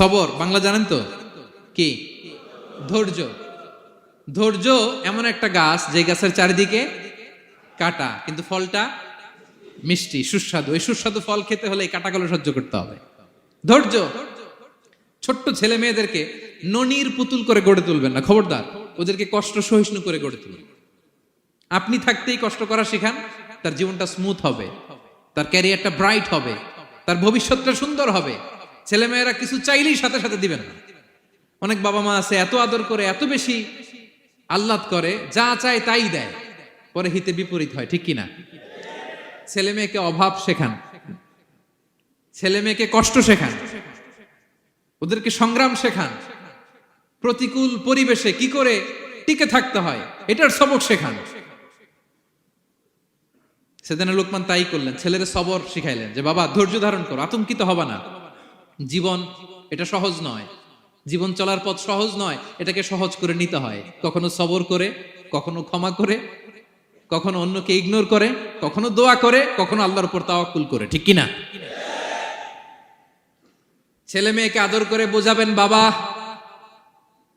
সবর বাংলা জানেন তো কি? ধৈর্য। ধৈর্য এমন একটা গাছ যে গাছের চারিদিকে কাটা, কিন্তু ফলটা মিষ্টি সুস্বাদু। এই সুস্বাদু ফল খেতে হলে এই কাটাগুলো সহ্য করতে হবে। ধৈর্য। ছোট্ট ছেলে মেয়েদেরকে ননির পুতুল করে গড়ে তুলবেন না, খবরদার। ওদেরকে কষ্ট সহিষ্ণু করে গড়ে তুলবেন। আপনি থাকতেই কষ্ট করা শিখান, তার জীবনটা স্মুথ হবে, তার ক্যারিয়ারটা ব্রাইট হবে, তার ভবিষ্যৎটা সুন্দর হবে। ছেলেমেয়েরা কিছু চাইলেই সাথে সাথে দিবেন না। অনেক বাবা মা আছে এত আদর করে, এত বেশি আহ্লাদ করে, যা চায় তাই দেয়, পরে হিতে বিপরীত হয়, ঠিক কিনা? ছেলে মেয়েকে অভাব শেখান, ছেলে মেয়েকে কষ্ট শেখান, ওদেরকে সংগ্রাম শেখান, প্রতিকূল পরিবেশে কি করে টিকে থাকতে হয় এটার সবক শেখান। সেদিন লোকমান তাই করলেন, ছেলের সবর শিখাইলেন যে বাবা ধৈর্য ধারণ করো, আতঙ্কিত হবা না। জীবন এটা সহজ নয়, জীবন চলার পথ সহজ নয়, এটাকে সহজ করে নিতে হয়। কখনো সবর করে, কখনো ক্ষমা করে, কখনো অন্যকে ইগনোর করে, কখনো দোয়া করে, কখনো আল্লাহর উপর তাওয়াক্কুল করে, ঠিক কিনা? ছেলে মেয়েকে আদর করে বোঝাবেন, বাবা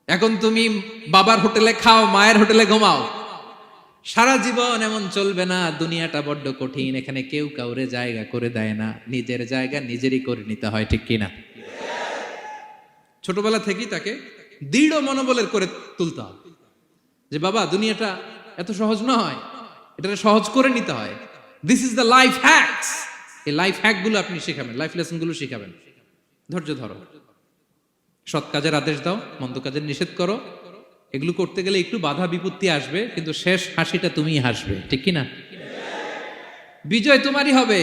এখন তুমি বাবার হোটেলে খাও, মায়ের হোটেলে ঘুমাও। সারা জীবন এমন চলবে না, দুনিয়াটা বড্ড কঠিন, এখানে কেউ কাউরে জায়গা করে দেয় না, নিজের জায়গা নিজেরই করে নিতে হয়, ঠিক কিনা? ছোটবেলা থেকেই তাকে দৃঢ় মনোবলের করে তুলতে হবে যে বাবা দুনিয়াটা এত সহজ নয়, এটা সহজ করে নিতে হয়। This is the life hacks. এই লাইফ হ্যাক গুলো আপনি শিখাবেন, লাইফ লেসন গুলো শিখাবেন। ধৈর্য ধরো, সৎ কাজের আদেশ দাও, মন্দ কাজের নিষেধ করো। এগুলো করতে গেলে একটু বাধা বিপত্তি আসবে, কিন্তু শেষ হাসিটা তুমিই হাসবে, ঠিক কিনা? বিজয় তোমারই হবে।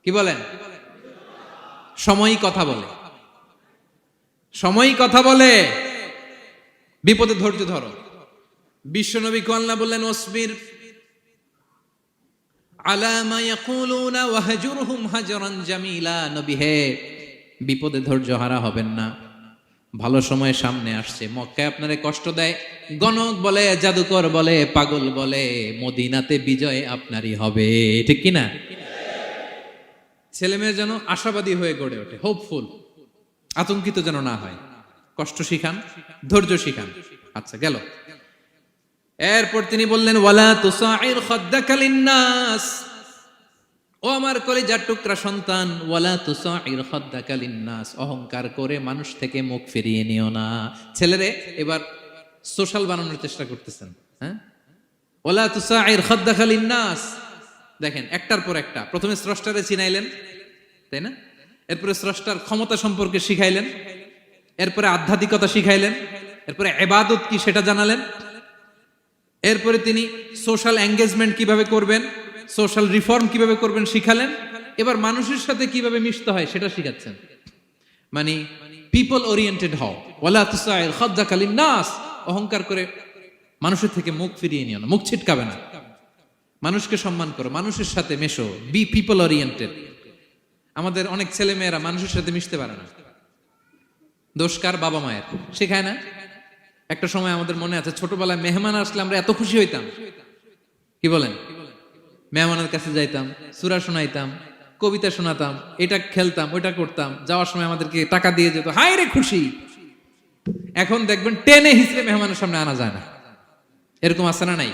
কি বলেন? সময়ই কথা বলে, সময়ই কথা বলে। বিপদে ধৈর্য ধরো। বিশ্বনবী আল্লাহ বললেন, ওয়াসবির আলা মা ইয়াকুলুনা ওয়াহজুরহুম হাজরান জামিলা। নবী হে, বিপদে ধৈর্য হারা হবেন না। ভালো সময় সামনে আসছে, মক্কায় আপনারে কষ্ট দেয়, গণক বলে, জাদুকর বলে, পাগল বলে, মদিনাতে বিজয় আপনারই হবে, ঠিক কিনা? ছেলে মেয়ে যেন আশাবাদী হয়ে গড়ে ওঠে, হোপফুল, আতঙ্কিত যেন না হয়। কষ্ট শিখান, ধৈর্য শিখান। আচ্ছা গেল। এরপর তিনি বললেন, ওয়ালা তুসাইর খাদ্দাকা লিন্নাস। ও আমার কলিজার টুকরা সন্তান, ওয়ালা তুসাইর খাদ্দাকা লিন্নাস, অহংকার করে মানুষ থেকে মুখ ফিরিয়ে নিও না। ছেলেরে এবার সোশ্যাল বানানোর চেষ্টা করতেছেন, হ্যাঁ? ওয়ালা তুসাইর খাদ্দাকা লিন্নাস। দেখেন একটার পর একটা, প্রথমে স্রষ্টারে চিনাইলেন, তাই না? এরপরে স্রষ্টার ক্ষমতা সম্পর্কে শিখাইলেন, এরপরে আধ্যাত্মিকতা শিখাইলেন, এরপরে ইবাদত কি সেটা জানালেন, এরপরে তিনি সোশ্যাল এঙ্গেজমেন্ট কিভাবে করবেন, সোশ্যাল রিফর্ম কিভাবে করবেন শিখালেন। এবার মানুষের সাথে কিভাবে মিশতে হয় সেটা শিখাচ্ছেন। মানে পিপল ওরিয়েন্টেড হও। ওয়ালা তুসাইর খাদ্দাকা লিন্নাস, অহংকার করে মানুষের থেকে মুখ ফিরিয়ে নিও না, মুখ ছিটকাবে না। মানুষকে সম্মান করো, মানুষের সাথে মেশো, বি পিপল ওরিয়েন্টেড। আমাদের অনেক ছেলে মেয়েরা মানুষের সাথে মিশতে পারে না। দোষ কার? বাবা মায়ের, শেখায় না। একটা সময় আমাদের মনে আছে, ছোটবেলায় মেহমান আসলে আমরা এত খুশি হইতাম, কি বলেন? মেহমানের কাছে যাইতাম, সূরা শোনাইতাম, কবিতা শোনাতাম, এটা খেলতাম, ওইটা করতাম, যাওয়ার সময় আমাদেরকে টাকা দিয়ে যেত, হায় রে খুশি। এখন দেখবেন টেনে হিসেবে মেহমানের সামনে আনা যায় না। এরকম আছে না নাই?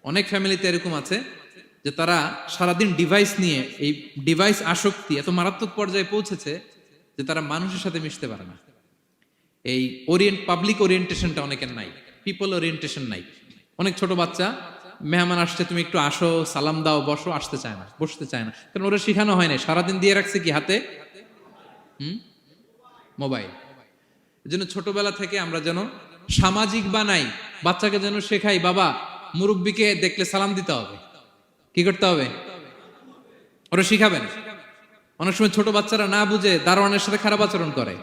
অনেক ফ্যামিলিতে এরকম আছে যে তারা সারাদিন ডিভাইস নিয়ে, এই ডিভাইস আসক্তি এত মারাত্মক পর্যায়ে পৌঁছেছে যে তারা মানুষের সাথে মিশতে পারে না। এই পাবলিক ওরিয়েন্টেশনটা অনেকের নাই, পিপল ওরিয়েন্টেশন নাই। অনেক ছোট বাচ্চা, মেহমান আসছে, তুমি একটু আসো, সালাম দাও, বসো, আসতে চায় না, বসতে চায় না, কারণ ওরা শিখানো হয় না। সারাদিন দিয়ে রাখছে কি হাতে? মোবাইল। এই জন্য ছোটবেলা থেকে আমরা যেন সামাজিক বানাই, বাচ্চাকে যেন শেখাই, বাবা মুরব্বীকে দেখলে সালাম দিতে হবে। কি করতে হবে? ওরা শিখাবেন। অনেক সময় ছোট বাচ্চারা না বুঝে দারোয়ানের সাথে খারাপ আচরণ করে,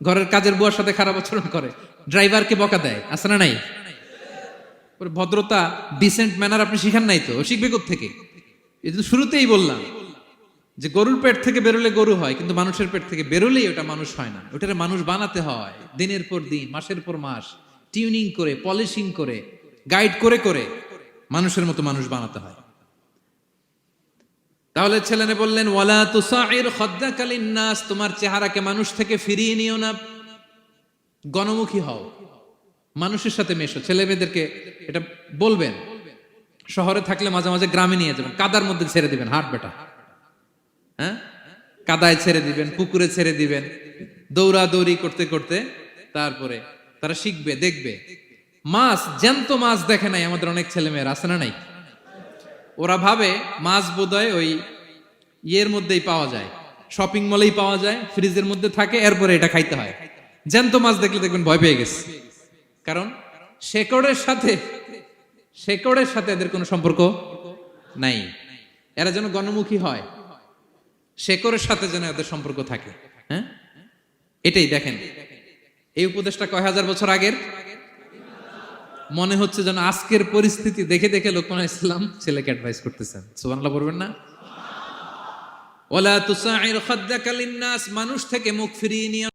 ঘরের কাজের বুয়ার সাথে খারাপ আচরণ করে, ড্রাইভারকে বকা দেয়, আছে না নাই? ভদ্রতা, ডিসেন্ট ম্যানার আপনি শিখান নাই, তো শিখবে কোত্থেকে? এই জন্য শুরুতেই বললাম যে গরুর পেট থেকে বেরোলে গরু হয়, কিন্তু মানুষের পেট থেকে বেরোলেই ওটা মানুষ হয় না। ওটারে মানুষ বানাতে হয় দিনের পর দিন, মাসের পর মাস, টিউনিং করে, পলিশিং করে, গাইড করে করে মানুষের মতো মানুষ বানাতে হয়। তাহলে ছেলেনে বললেন ওয়ালা তুসাইর খাদ্দাকা লিন্নাস, তোমার চেহারাকে মানুষ থেকে ফিরিয়ে নিও না, গণমুখী হও, মানুষের সাথে মেশো। ছেলে মেয়েদেরকে এটা বলবেন। শহরে থাকলে মাঝে মাঝে গ্রামে নিয়ে যাবেন, কাদার মধ্যে ছেড়ে দিবেন, হাট বেটা, হ্যাঁ, কাদায় ছেড়ে দিবেন, পুকুরে ছেড়ে দিবেন, দৌড়াদৌড়ি করতে করতে তারপরে তারা শিখবে, দেখবে। মাছ, জ্যান্ত মাছ দেখে নাই আমাদের অনেক ছেলে মেয়েরা, আছে না নাই? ওরা ভাবে মাছ বোধহয় ওই ইয়ের মধ্যেই পাওয়া যায়, শপিং মলেই পাওয়া যায়, ফ্রিজের মধ্যে থাকে, এরপরে এটা খাইতে হয়। জ্যান্ত মাছ দেখলে দেখবেন ভয় পেয়ে গেছে, কারণ শেকড়ের সাথে এদের কোনো সম্পর্ক নাই। এরা যেন গণমুখী হয়, শেকড়ের সাথে যেন এদের সম্পর্ক থাকে। হ্যাঁ, এটাই দেখেন, এই উপদেশটা কয় হাজার বছর আগের। মনে হচ্ছে যেন আজকের পরিস্থিতি দেখে দেখে লোকমান ইসলাম ছেলেকে অ্যাডভাইস করতেছেন। সুবহানাল্লাহ পড়বেন না? ওয়ালা তুসাইর খাদ্দাকা লিন্নাস, মানুষ থেকে মুখ ফিরিয়ে নিও।